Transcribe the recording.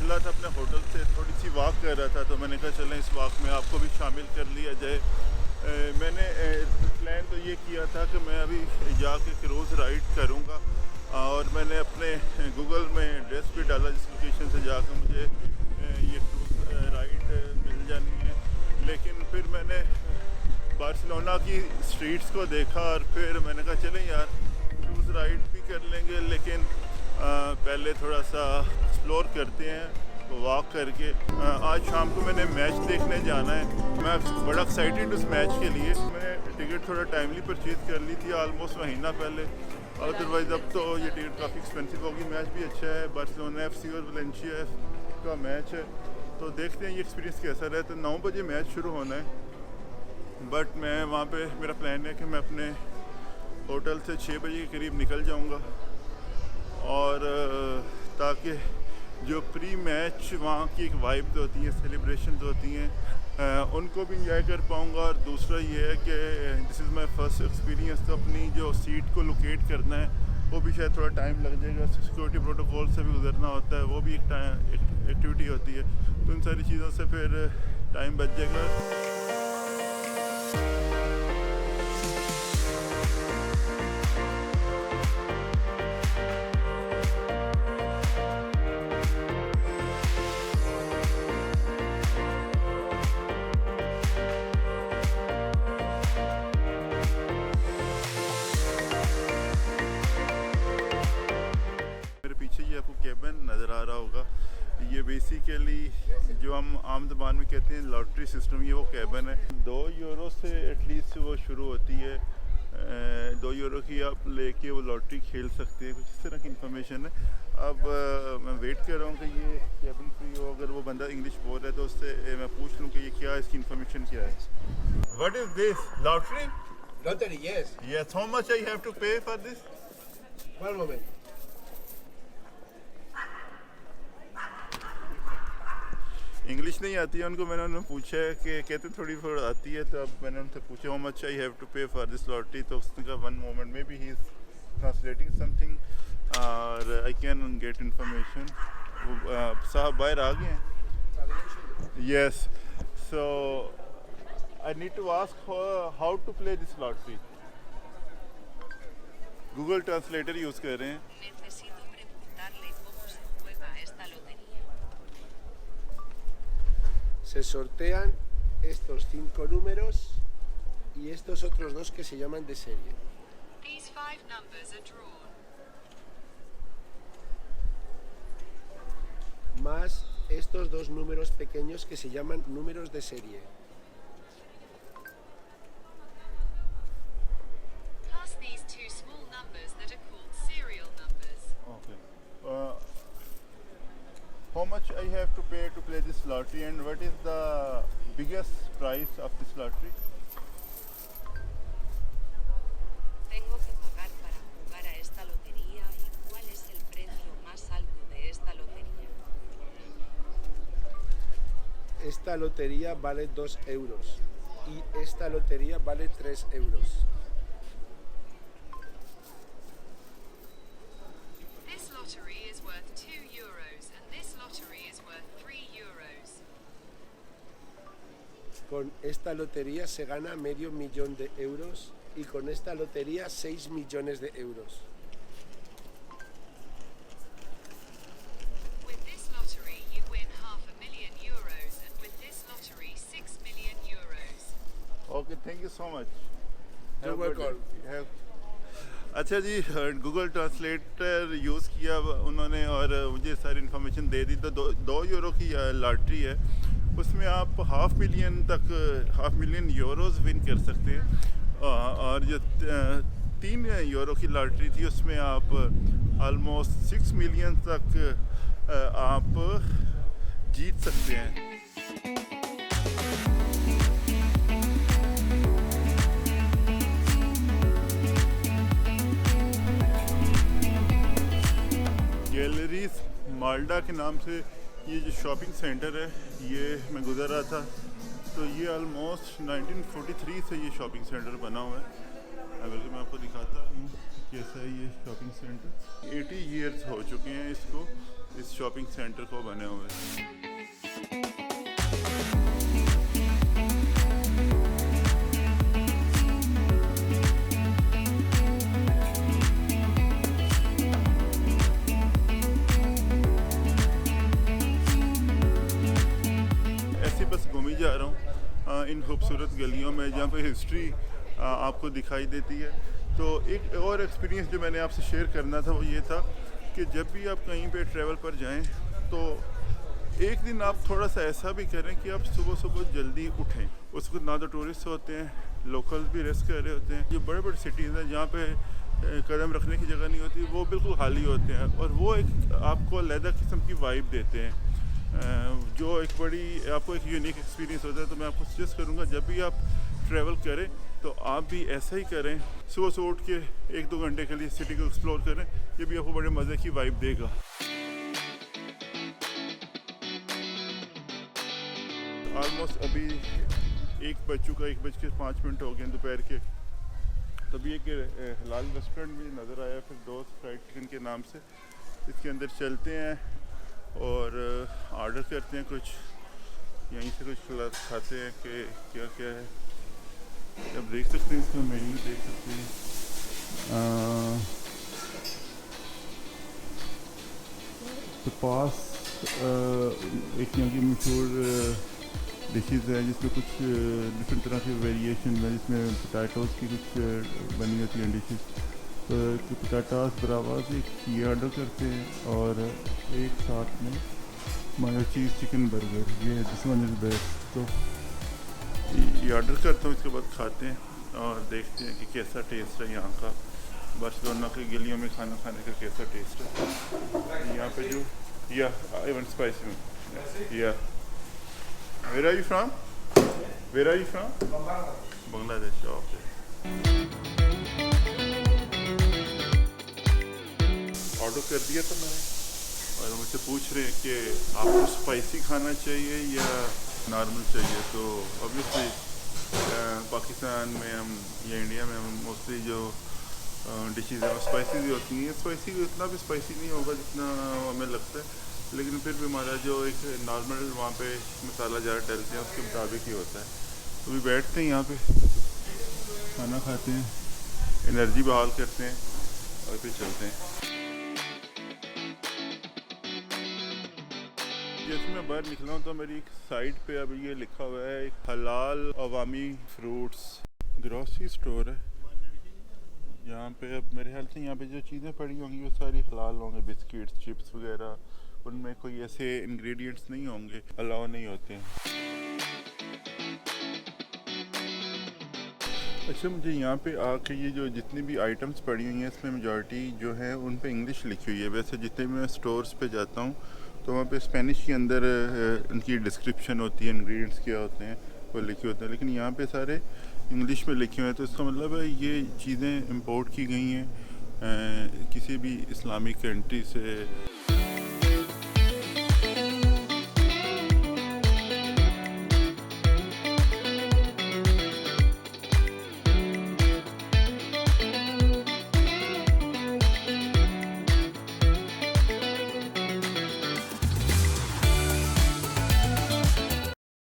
निकला था अपने होटल से, थोड़ी सी वॉक कर रहा था, तो मैंने कहा चलें इस वॉक में आपको भी शामिल कर लिया जाए। मैंने प्लान तो ये किया था कि मैं अभी जाके क्रूज़ राइड करूँगा, और मैंने अपने गूगल में एड्रेस भी डाला जिस लोकेशन से जाकर मुझे ये क्रूज़ राइड मिल जानी है। लेकिन फिर मैंने बार्सिलोना की स्ट्रीट्स को देखा और फिर मैंने कहा चलें यार क्रूज़ राइड भी कर लेंगे, लेकिन पहले थोड़ा सा एक्सप्लोर करते हैं वॉक करके। आज शाम को मैंने मैच देखने जाना है, मैं बड़ा एक्साइटेड उस मैच के लिए। मैंने टिकट थोड़ा टाइमली परचेज़ कर ली थी, ऑलमोस्ट महीना पहले, अदरवाइज़ अब तो ये टिकट काफ़ी एक्सपेंसिव होगी। मैच भी अच्छा है, बार्सिलोना FC और वलेंशिया का मैच है, तो देखते हैं ये एक्सपीरियंस कैसा रहता है। 9 बजे मैच शुरू होना है, बट मैं वहाँ पे मेरा प्लान है कि मैं अपने होटल से 6 बजे के करीब निकल जाऊँगा, और ताकि जो प्री मैच वहाँ की एक वाइब होती है, सेलिब्रेशंस होती हैं, उनको भी इंजॉय कर पाऊँगा। और दूसरा ये है कि this is my first experience, तो अपनी जो सीट को लोकेट करना है वो भी शायद थोड़ा टाइम लग जाएगा, सिक्योरिटी प्रोटोकॉल से भी गुजरना होता है, वो भी एक एक्टिविटी होती है, तो इन सारी चीज़ों से फिर टाइम बच जाएगा। पीछे ये आपको कैबिन नज़र आ रहा होगा, ये बेसिकली जो हम आम ज़बान में कहते हैं लॉटरी सिस्टम, ये वो कैबिन है। 2 यूरो से एटलीस्ट वो शुरू होती है, 2 यूरो की आप लेके वो लॉटरी खेल सकते हैं, कुछ इस तरह की इन्फॉर्मेशन है। अब मैं वेट कर रहा हूँ कि ये कैबिन फ्री हो, अगर वो बंदा इंग्लिश बोल रहा है तो उससे मैं पूछ लूँ कि ये क्या है, इसकी इन्फॉर्मेशन क्या है। What is this lottery? Lottery, yes. Yes, how much I have to pay for this? One moment. English नहीं आती है उनको, मैंने उन्हें पूछा है कि कहते थोड़ी थोड़ी आती है, तो अब मैंने उनसे पूछा how much I have to pay for this lottery, तो उसने कहा 1 moment maybe he is translating something और आई कैन गेट इन्फॉर्मेशन। साहब बाहर आ गए हैं। Yes, so I need to ask how to play this lottery. Google translator use कर रहे हैं। Necesito preguntarle cómo se juega esta lotería. Se sortean estos 5 números y estos otros 2 que se llaman de serie. These 5 numbers are drawn. Más estos 2 números pequeños que se llaman números de serie. Plus these 2 small numbers that are called serial numbers. Okay. How much I have to pay to play this lottery, and what is the biggest prize of this lottery? Tengo que pagar para jugar a esta lotería y cuál es el precio más alto de esta lotería. Esta lotería vale 2 euros y esta lotería vale 3 euros. This lottery is worth 2 euros and this lottery is worth 3 euros. Con esta lotería se gana medio millón de euros y con esta lotería 6 millones de euros. With this lottery you win €500,000 and with this lottery 6 million euros. Okay, thank you so much. You're Have a good welcome. day. अच्छा जी, Google translator use किया उन्होंने और मुझे सारी information दे दी। तो 2 euro की lottery है, उसमें आप $500,000 यूरोज़ विन कर सकते हैं, और जो 3 यूरो की लॉटरी थी उसमें आप ऑलमोस्ट 6 मिलियन तक आप जीत सकते हैं। गैलरीज माल्डा के नाम से ये जो शॉपिंग सेंटर है, ये मैं गुज़र रहा था, तो ये ऑलमोस्ट 1943 से ये शॉपिंग सेंटर बना हुआ है। अगर मैं आपको दिखाता हूँ कैसा है ये शॉपिंग सेंटर। 80 ईयर्स हो चुके हैं इसको, इस शॉपिंग सेंटर को बने हुए। ऐसे बस घूमी जा रहा हूँ इन खूबसूरत गलियों में जहाँ पे हिस्ट्री आपको दिखाई देती है। तो एक और एक्सपीरियंस जो मैंने आपसे शेयर करना था वो ये था कि जब भी आप कहीं पे ट्रैवल पर जाएं तो एक दिन आप थोड़ा सा ऐसा भी करें कि आप सुबह सुबह जल्दी उठें। उसको ना तो टूरिस्ट होते हैं, लोकल भी रेस्ट कर रहे होते हैं। जो बड़े बड़े सिटीज़ हैं जहाँ पे कदम रखने की जगह नहीं होती, वो बिल्कुल खाली होते हैं और वो एक आपको अलग किस्म की वाइब देते हैं, जो एक बड़ी आपको एक यूनिक एक्सपीरियंस होता है। तो मैं आपको सजेस्ट करूँगा जब भी आप ट्रैवल करें तो आप भी ऐसा ही करें, सुबह से उठ के 1-2 घंटे के लिए सिटी को एक्सप्लोर करें। ये भी आपको बड़े मज़े की वाइब देगा। ऑलमोस्ट अभी 1:05 हो गए दोपहर के। तभी एक हलाल रेस्टोरेंट मुझे नज़र आया, फिर दोस्त फ्राइड चिकन के नाम से। इसके अंदर चलते हैं और ऑर्डर करते हैं कुछ, यहीं से कुछ खाते हैं कि क्या क्या है। आप देख सकते हैं, इसका मेन्यू देख सकते हैं। तो पास एक यहाँ की मशहूर डिशेज़ है जिसमें कुछ डिफरेंट तरह के वेरिएशन है, जिसमें पोटैटोज़ की कुछ बनी होती हैं डिशेज़। तो पोटैटोज़ बराबर एक ये ऑर्डर करते हैं और एक साथ में मायो चीज़ चिकन बर्गर, ये दिस वन इज़ बेस्ट। तो ये ऑर्डर करता हूँ, इसके बाद खाते हैं और देखते हैं कि कैसा टेस्ट है यहाँ का। बार्सिलोना की गलियों में खाना खाने का कैसा टेस्ट है यहाँ पे। जो इवन स्पाइसी या Where are you from? Where are you from? Bangladesh. Okay. Order कर दिया था मैंने और मुझसे पूछ रहे हैं कि आपको स्पाइसी खाना चाहिए या नॉर्मल चाहिए। तो ऑब्वियसली पाकिस्तान में हम या इंडिया में हम मोस्टली जो डिशेज़ हैं वो स्पाइसी भी होती हैं। स्पाइसी इतना भी स्पाइसी नहीं होगा जितना हमें लगता है, लेकिन फिर भी हमारा जो एक नॉर्मल वहाँ पे मसाला ज़्यादा डलते हैं उसके मुताबिक ही होता है। तो भी बैठते हैं यहाँ पे, खाना खाते हैं, एनर्जी बहाल करते हैं और फिर चलते हैं। जैसे मैं बाहर निकला हूँ तो मेरी एक साइड पे अभी ये लिखा हुआ है एक हलाल अवामी फ्रूट्स ग्रोसरी स्टोर है। यहाँ पे अब मेरे ख्याल से यहाँ पे जो चीज़ें पड़ी होंगी वो सारी हलाल होंगे, बिस्किट्स, चिप्स वगैरह। उनमें कोई ऐसे इंग्रेडिएंट्स नहीं होंगे, अलाउ नहीं होते हैं। अच्छा, मुझे यहाँ पे आके ये जो जितनी भी आइटम्स पड़ी हुई हैं इसमें मेजॉरिटी जो है उन पे इंग्लिश लिखी हुई है। वैसे जितने भी मैं स्टोर्स पे जाता हूँ तो वहाँ पे स्पेनिश के अंदर उनकी डिस्क्रिप्शन होती है, इंग्रेडिएंट्स क्या होते हैं वो लिखे होते हैं, लेकिन यहाँ पे सारे इंग्लिश में लिखे हुए हैं। तो इसका मतलब है ये चीज़ें इंपोर्ट की गई हैं किसी भी इस्लामिक कंट्री से।